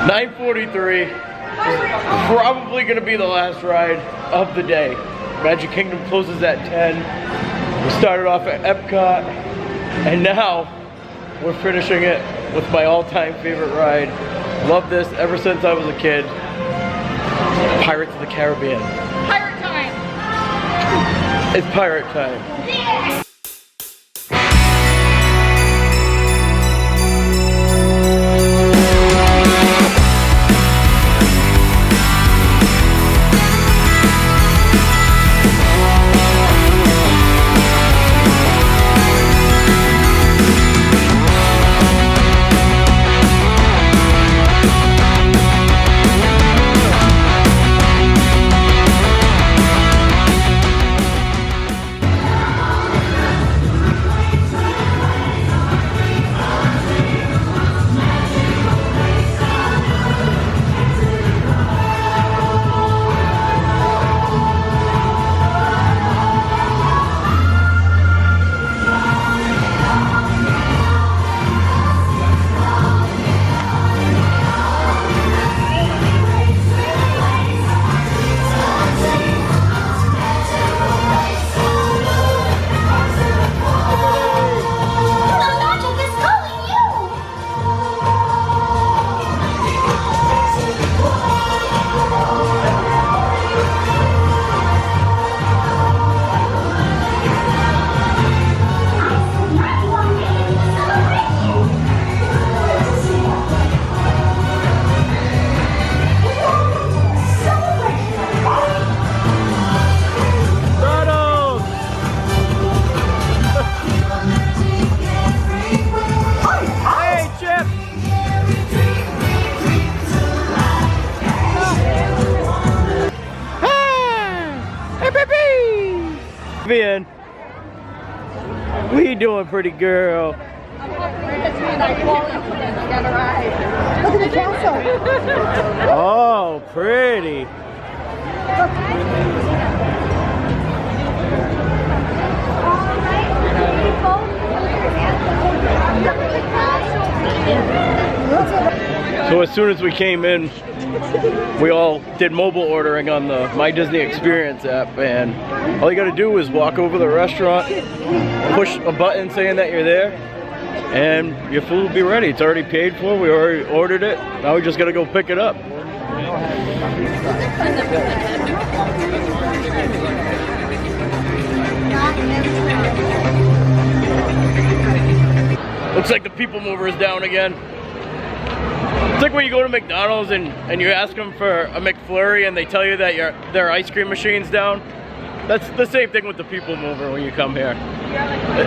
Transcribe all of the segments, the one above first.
9:43. Probably gonna be the last ride of the day. Magic Kingdom closes at 10. We started off at Epcot, and now we're finishing it with my all-time favorite ride. Love this ever since I was a kid. Pirates of the Caribbean. Pirate time! It's pirate time. Yeah. In. We doing, pretty girl? Look at the castle. Oh, pretty. So as soon as we came in, we all did mobile ordering on the My Disney Experience app, and all you gotta do is walk over to the restaurant, push a button saying that you're there, and your food will be ready. It's already paid for, we already ordered it, now we just gotta go pick it up. Looks like the people mover is down again. It's like when you go to McDonald's and you ask them for a McFlurry and they tell you that their ice cream machine's down. That's the same thing with the people mover when you come here.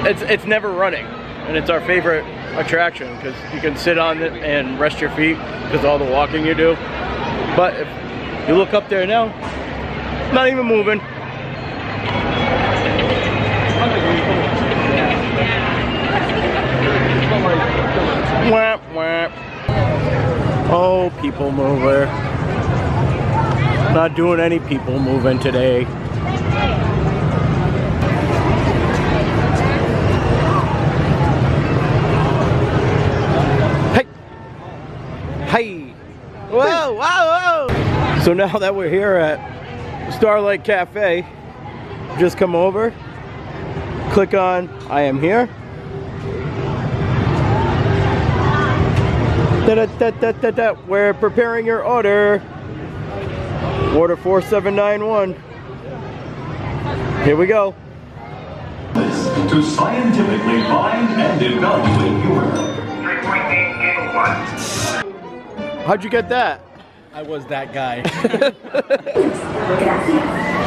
It's never running, and it's our favorite attraction because you can sit on it and rest your feet because of all the walking you do. But if you look up there now, not even moving. Whap, whap. Oh, people mover. Not doing any people moving today. Hey! Hey! Whoa, whoa, whoa! So now that we're here at Starlight Cafe, just come over, click on I am here. We're preparing your order. Order 4791. Here we go. To scientifically find and evaluate humor. 3.8 gigawatts. How'd you get that? I was that guy. Gracias.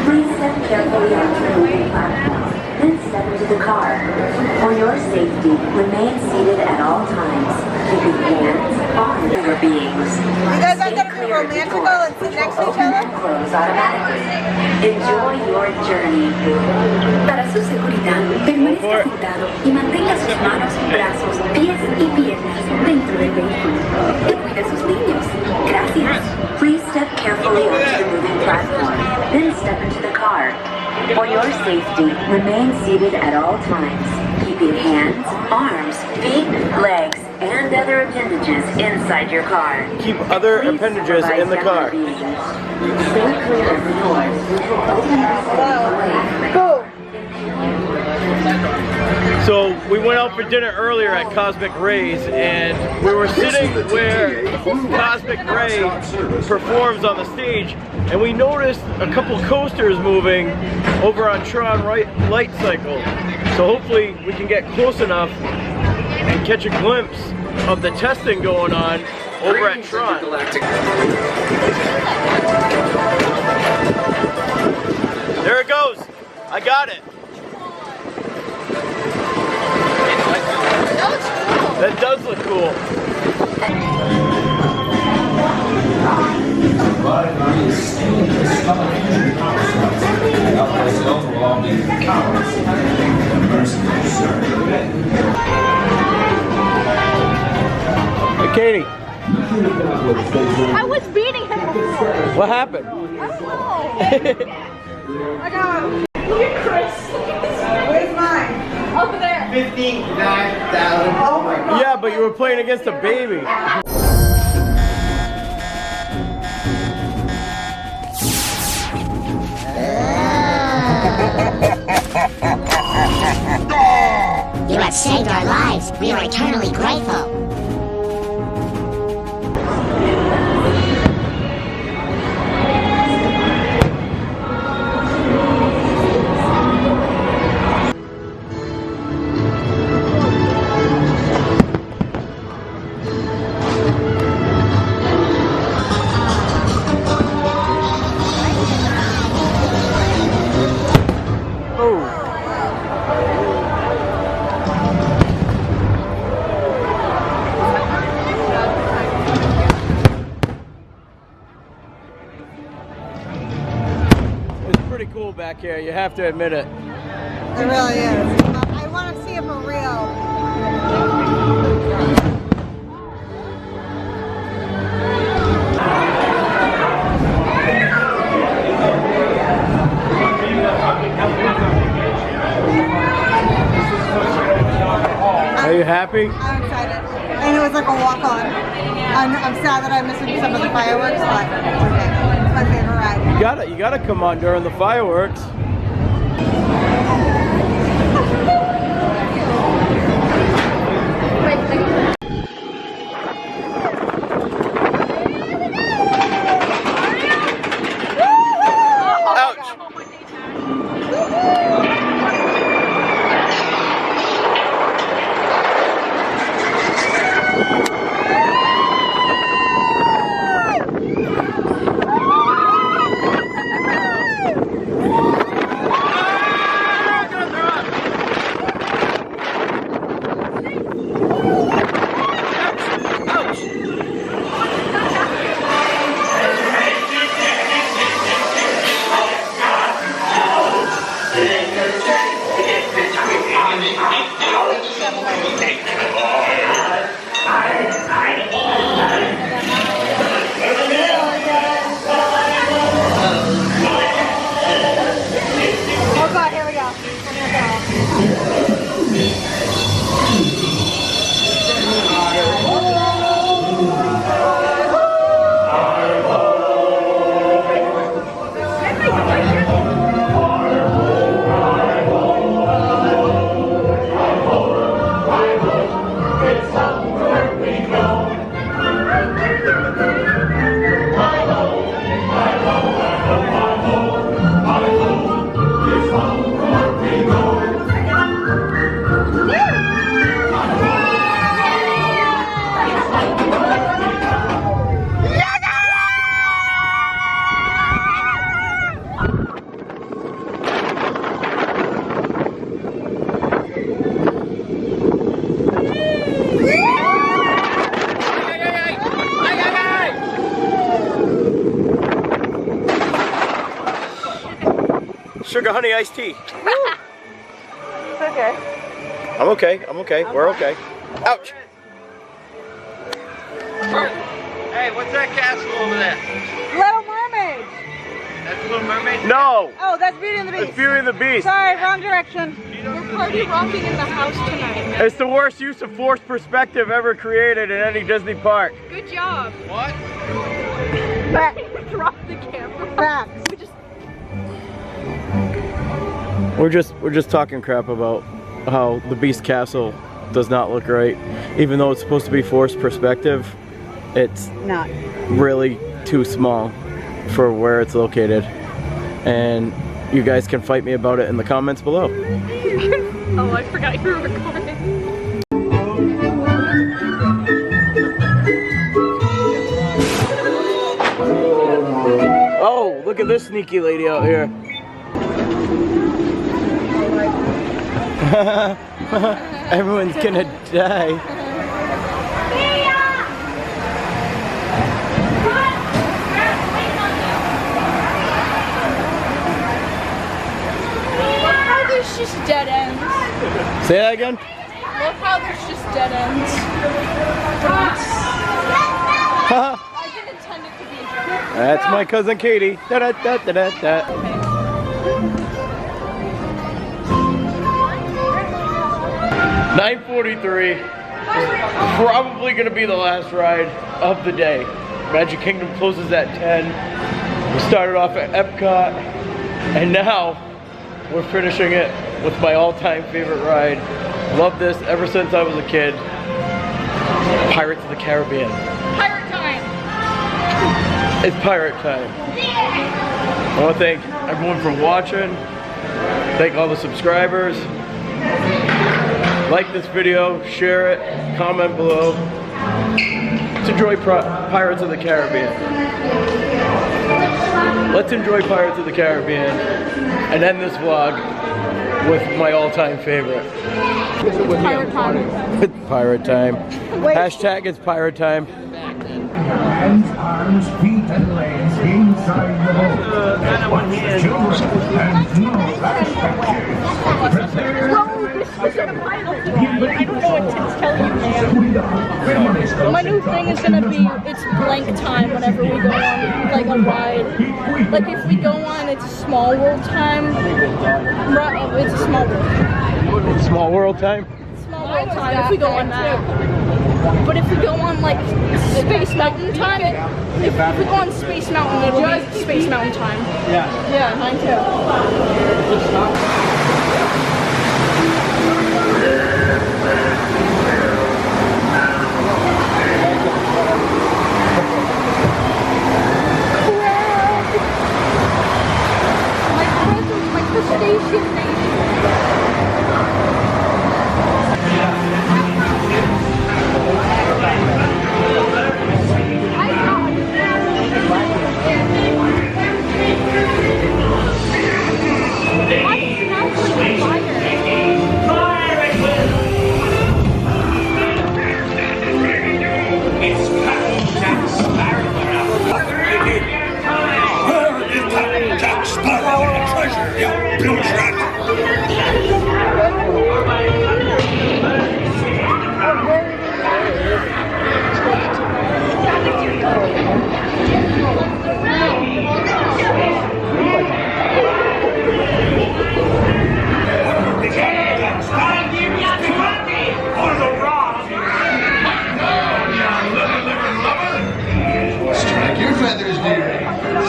Please step carefully onto the moving platform, then step into the car. For your safety, remain seated at all times, keeping hands on your beings. You guys aren't gonna be romantical and sit next to each other? Close automatically. Enjoy your journey. Para su seguridad, permanezca sentado y mantenga sus manos, brazos, pies y piernas dentro del vehículo. Y cuide a sus niños. Gracias. Please step carefully onto the moving platform, then step into the car. For your safety, remain seated at all times, keeping hands, arms, feet, legs, and and other appendages inside your car. Keep other Please appendages in the car. supervise younger beings. Stay clear of the doors, which will open this Go. So we went out for dinner earlier at Cosmic Rays, and we were sitting where Cosmic Ray performs on the stage, and we noticed a couple coasters moving over on Tron Light Cycle. So hopefully we can get close enough and catch a glimpse of the testing going on over at Tron. There it goes. I got it. That does look cool. Hey, Katie. I was beating him before. What happened? I don't know. I got Look at Chris. Where's mine? Over there. 59,000. Oh my God. Yeah, but you were playing against a baby. You have saved our lives. We are eternally grateful. Pretty cool back here, you have to admit it. It really is. I want to see it for real. Are you happy? I'm excited. And it was like a walk-on. I'm sad that I'm missing some of the fireworks, but it's okay. It's my favorite ride. You gotta come on during the fireworks. Oh God, here we go. Sugar honey iced tea. It's okay. I'm okay. I'm okay. We're okay. Ouch. Hey, what's that castle over there? Little Mermaid. That's Little Mermaid? No! Oh, that's Beauty and the Beast. It's Beauty and the Beast. Sorry, wrong direction. We're party rocking in the house tonight. It's the worst use of forced perspective ever created in any Disney park. Good job. What? Back. Drop the camera. Back. We just We're just talking crap about how the Beast Castle does not look right. Even though it's supposed to be forced perspective, it's Not. really too small for where it's located. And you guys can fight me about it in the comments below. Oh, I forgot you were recording. Oh, look at this sneaky lady out here. Everyone's gonna die. There's just dead ends. Say that again? Look how there's just dead ends. I didn't intend it to be a joke. That's my cousin Katie. Da da da da da da. Okay. 9:43. Probably gonna be the last ride of the day. Magic Kingdom closes at 10. We started off at Epcot, and now we're finishing it with my all-time favorite ride. Loved this ever since I was a kid. Pirates of the Caribbean. Pirate time. It's pirate time. I want to thank everyone for watching. Thank all the subscribers. Like this video, share it, comment below. Let's enjoy Pirates of the Caribbean. Let's enjoy Pirates of the Caribbean and end this vlog with my all-time favorite. Pirate time. It's pirate time. Hashtag it's pirate time. Hands, arms, feet, and legs inside the boat. Watch the children and no restrictions. Prepare. I don't know what to tell you, man. My new thing is gonna be it's blank time whenever we go on like a ride. Like if we go on it's Small World time. It's a Small World. Small world time? Small World time if we go on that. But if we go on like Space Mountain time, if we go on Space Mountain, it'll be Space Mountain time. Yeah, mine too. My crustacean nation. Strike your feathers, dear.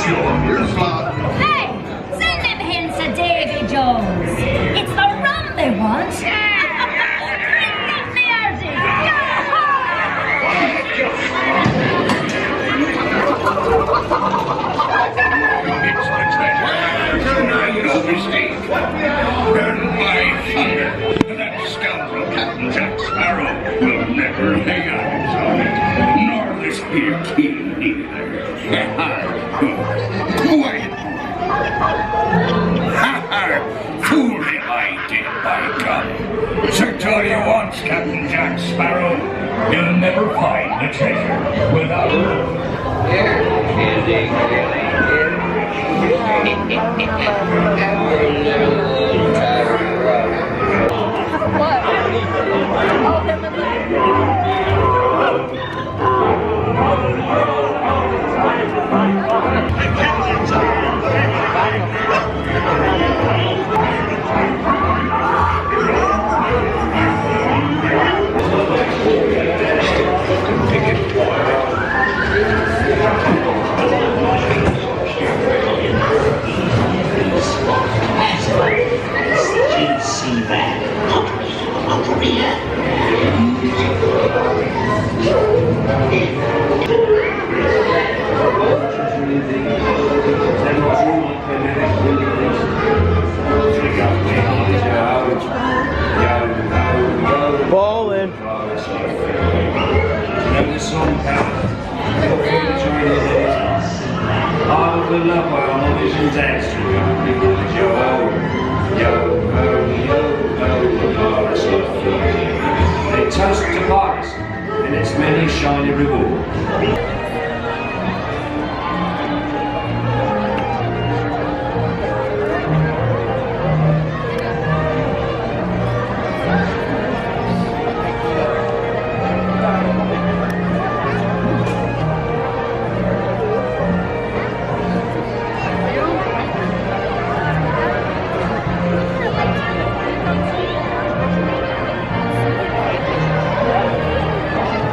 Show 'em your flock. Hey, send them hens to Davy Jones. It's the rum they want. Drink up the Artie. It's the treasure. No mistake. Burn my thunder. That scoundrel Captain Jack Sparrow will never lay eyes on it. Nor this here king either. Quiet. Ha ha! Fool him I did, by God. Search all you want, Captain Jack Sparrow. You'll never find the treasure without